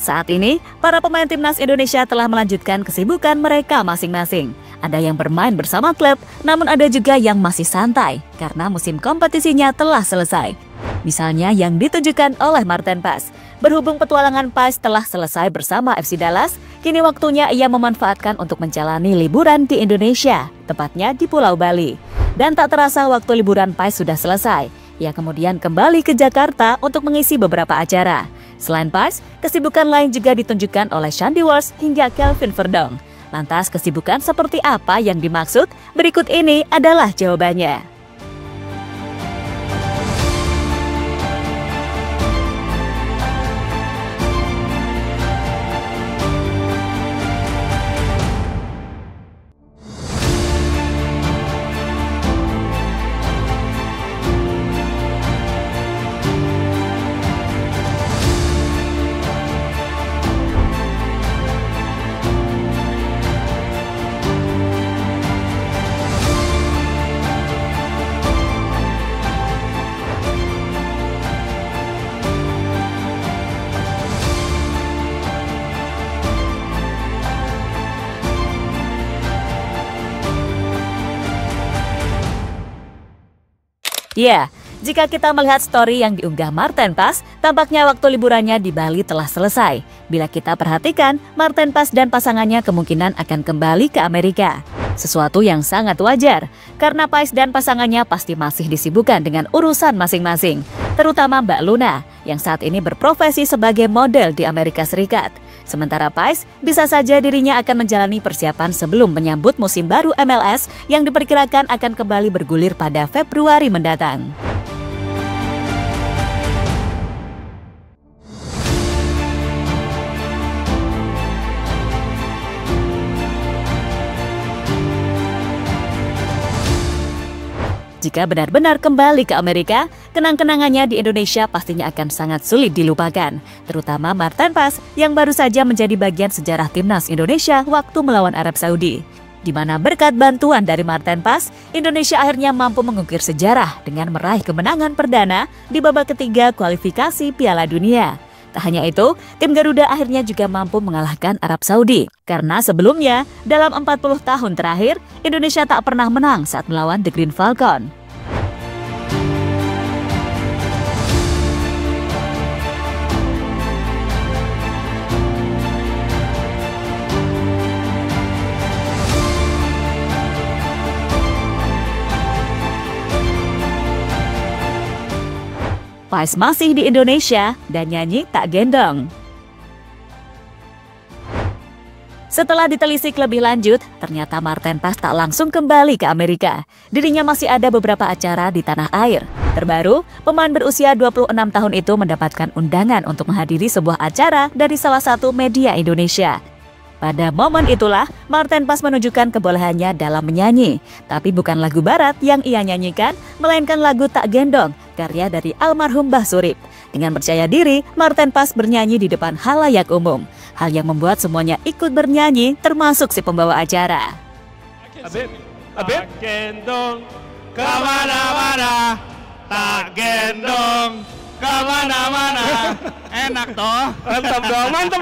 Saat ini, para pemain timnas Indonesia telah melanjutkan kesibukan mereka masing-masing. Ada yang bermain bersama klub, namun ada juga yang masih santai karena musim kompetisinya telah selesai. Misalnya yang ditunjukkan oleh Marten Pas. Berhubung petualangan Pas telah selesai bersama FC Dallas, kini waktunya ia memanfaatkan untuk menjalani liburan di Indonesia, tepatnya di Pulau Bali. Dan tak terasa waktu liburan Pas sudah selesai. Ia kemudian kembali ke Jakarta untuk mengisi beberapa acara. Selain Pas, kesibukan lain juga ditunjukkan oleh Shandy Walsh hingga Kelvin Verdong. Lantas kesibukan seperti apa yang dimaksud? Berikut ini adalah jawabannya. Ya, jika kita melihat story yang diunggah Marten Pas, tampaknya waktu liburannya di Bali telah selesai. Bila kita perhatikan, Marten Pas dan pasangannya kemungkinan akan kembali ke Amerika. Sesuatu yang sangat wajar, karena Pas dan pasangannya pasti masih disibukkan dengan urusan masing-masing. Terutama Mbak Luna, yang saat ini berprofesi sebagai model di Amerika Serikat. Sementara Pas, bisa saja dirinya akan menjalani persiapan sebelum menyambut musim baru MLS yang diperkirakan akan kembali bergulir pada Februari mendatang. Jika benar-benar kembali ke Amerika, kenang-kenangannya di Indonesia pastinya akan sangat sulit dilupakan. Terutama Marten Pas yang baru saja menjadi bagian sejarah timnas Indonesia waktu melawan Arab Saudi. Di mana berkat bantuan dari Marten Pas, Indonesia akhirnya mampu mengukir sejarah dengan meraih kemenangan perdana di babak ketiga kualifikasi Piala Dunia. Tak hanya itu, tim Garuda akhirnya juga mampu mengalahkan Arab Saudi. Karena sebelumnya, dalam 40 tahun terakhir, Indonesia tak pernah menang saat melawan The Green Falcon. Pas masih di Indonesia dan nyanyi Tak Gendong. Setelah ditelisik lebih lanjut, ternyata Marten Pas tak langsung kembali ke Amerika. Dirinya masih ada beberapa acara di tanah air. Terbaru, pemain berusia 26 tahun itu mendapatkan undangan untuk menghadiri sebuah acara dari salah satu media Indonesia. Pada momen itulah, Marten Pas menunjukkan kebolehannya dalam menyanyi. Tapi bukan lagu barat yang ia nyanyikan, melainkan lagu Tak Gendong, karya dari almarhum Mbah Surip. Dengan percaya diri, Marten Pas bernyanyi di depan halayak umum. Hal yang membuat semuanya ikut bernyanyi, termasuk si pembawa acara. Abib, Tak gendong kemana-mana, tak gendong kemana-mana. Enak toh? Mantap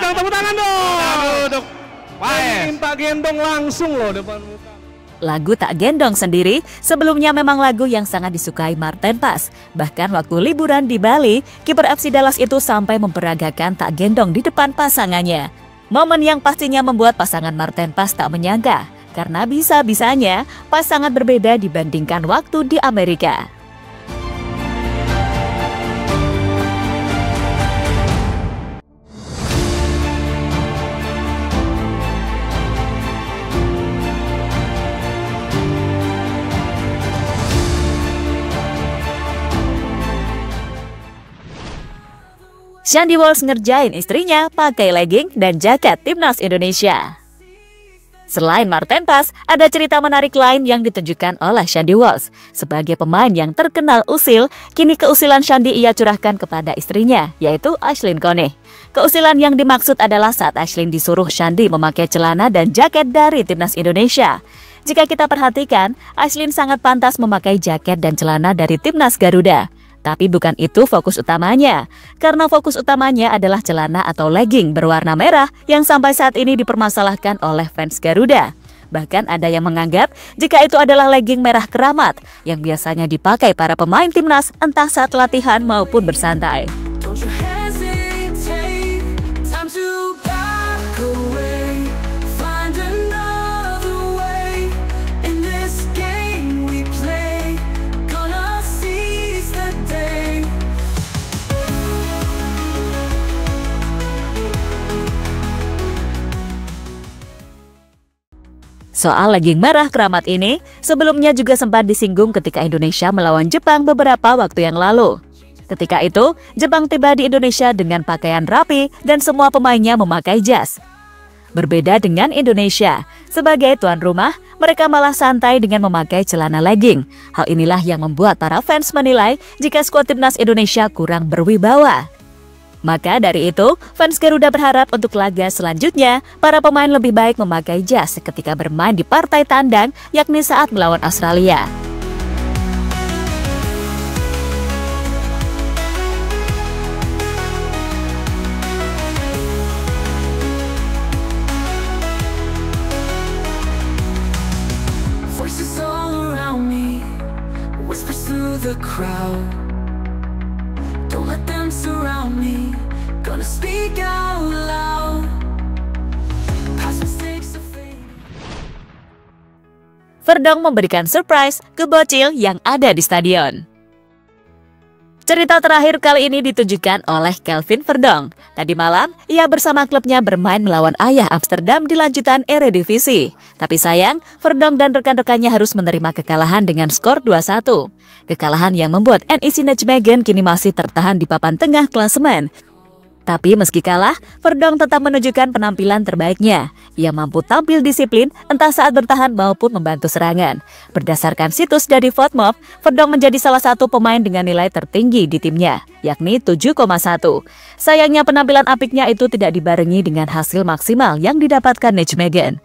dong, tepuk tangan dong. Minta gendong langsung loh depan muka. Lagu Tak Gendong sendiri sebelumnya memang lagu yang sangat disukai Marten Pas. Bahkan waktu liburan di Bali, kiper FC Dallas itu sampai memperagakan Tak Gendong di depan pasangannya. Momen yang pastinya membuat pasangan Marten Pas tak menyangka, karena bisa-bisanya Pas sangat berbeda dibandingkan waktu di Amerika. Shandy Walsh ngerjain istrinya pakai legging dan jaket timnas Indonesia. Selain Marten Pas, ada cerita menarik lain yang ditunjukkan oleh Shandy Walsh. Sebagai pemain yang terkenal usil, kini keusilan Shandy ia curahkan kepada istrinya, yaitu Ashlyn Kone. Keusilan yang dimaksud adalah saat Ashlyn disuruh Shandy memakai celana dan jaket dari timnas Indonesia. Jika kita perhatikan, Ashlyn sangat pantas memakai jaket dan celana dari timnas Garuda. Tapi bukan itu fokus utamanya, karena fokus utamanya adalah celana atau legging berwarna merah yang sampai saat ini dipermasalahkan oleh fans Garuda. Bahkan ada yang menganggap jika itu adalah legging merah keramat yang biasanya dipakai para pemain timnas entah saat latihan maupun bersantai. Soal legging merah keramat ini, sebelumnya juga sempat disinggung ketika Indonesia melawan Jepang beberapa waktu yang lalu. Ketika itu, Jepang tiba di Indonesia dengan pakaian rapi dan semua pemainnya memakai jas. Berbeda dengan Indonesia, sebagai tuan rumah, mereka malah santai dengan memakai celana legging. Hal inilah yang membuat para fans menilai jika skuad timnas Indonesia kurang berwibawa. Maka dari itu, fans Garuda berharap untuk laga selanjutnya, para pemain lebih baik memakai jas ketika bermain di partai tandang, yakni saat melawan Australia. Voices all around me, whispers through the crowd. Don't let them surround me, gonna speak out loud. Past mistakes are fading. Verdong memberikan surprise ke bocil yang ada di stadion. Cerita terakhir kali ini ditujukan oleh Kelvin Verdong. Tadi malam, ia bersama klubnya bermain melawan Ayah Amsterdam di lanjutan Eredivisie. Tapi sayang, Verdong dan rekan-rekannya harus menerima kekalahan dengan skor 2-1. Kekalahan yang membuat NEC Nijmegen kini masih tertahan di papan tengah klasemen. Tapi meski kalah, Verdong tetap menunjukkan penampilan terbaiknya. Ia mampu tampil disiplin entah saat bertahan maupun membantu serangan. Berdasarkan situs dari Fotmob, Verdong menjadi salah satu pemain dengan nilai tertinggi di timnya, yakni 7,1. Sayangnya penampilan apiknya itu tidak dibarengi dengan hasil maksimal yang didapatkan Nijmegen.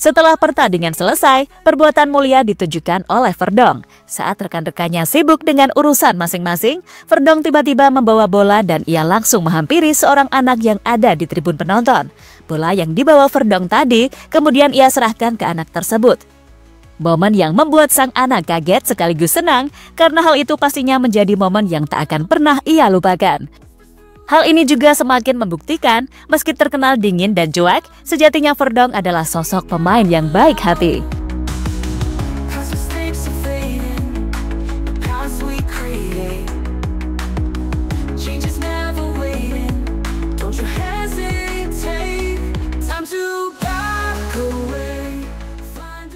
Setelah pertandingan selesai, perbuatan mulia ditunjukkan oleh Verdong. Saat rekan-rekannya sibuk dengan urusan masing-masing, Verdong tiba-tiba membawa bola dan ia langsung menghampiri seorang anak yang ada di tribun penonton. Bola yang dibawa Verdong tadi, kemudian ia serahkan ke anak tersebut. Momen yang membuat sang anak kaget sekaligus senang, karena hal itu pastinya menjadi momen yang tak akan pernah ia lupakan. Hal ini juga semakin membuktikan, meski terkenal dingin dan cuek, sejatinya Verdong adalah sosok pemain yang baik hati. Past mistakes are fading, the paths we create. Change is never waiting, don't you hesitate. Time to back away, find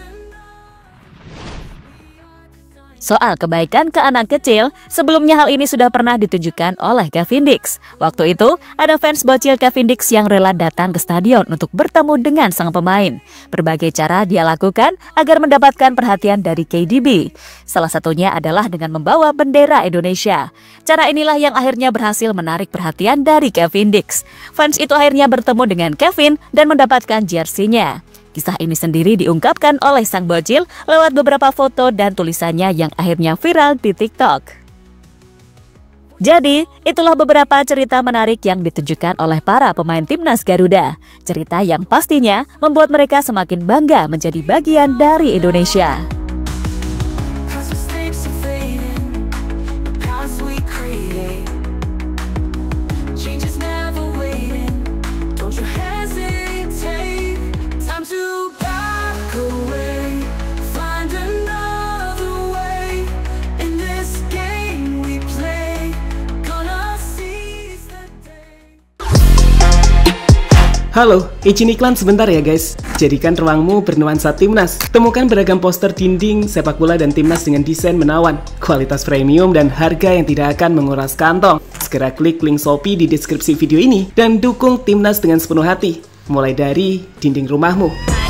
Soal kebaikan ke anak kecil, sebelumnya hal ini sudah pernah ditunjukkan oleh Cavendish. Waktu itu, ada fans bocil Cavendish yang rela datang ke stadion untuk bertemu dengan sang pemain. Berbagai cara dia lakukan agar mendapatkan perhatian dari KDB. Salah satunya adalah dengan membawa bendera Indonesia. Cara inilah yang akhirnya berhasil menarik perhatian dari Cavendish. Fans itu akhirnya bertemu dengan Kevin dan mendapatkan jersey-nya. Kisah ini sendiri diungkapkan oleh sang bocil lewat beberapa foto dan tulisannya yang akhirnya viral di TikTok. Jadi, itulah beberapa cerita menarik yang ditunjukkan oleh para pemain timnas Garuda. Cerita yang pastinya membuat mereka semakin bangga menjadi bagian dari Indonesia. past mistakes are fading, the paths we create. Change is never waiting, don't you hesitate. Time to back away, find another way. In this game we play, gonna seize the day. Halo, izin iklan sebentar ya guys. Jadikan ruangmu bernuansa timnas. Temukan beragam poster dinding, sepak bola dan timnas dengan desain menawan, kualitas premium dan harga yang tidak akan menguras kantong. Segera klik link Shopee di deskripsi video ini dan dukung timnas dengan sepenuh hati. Mulai dari dinding rumahmu.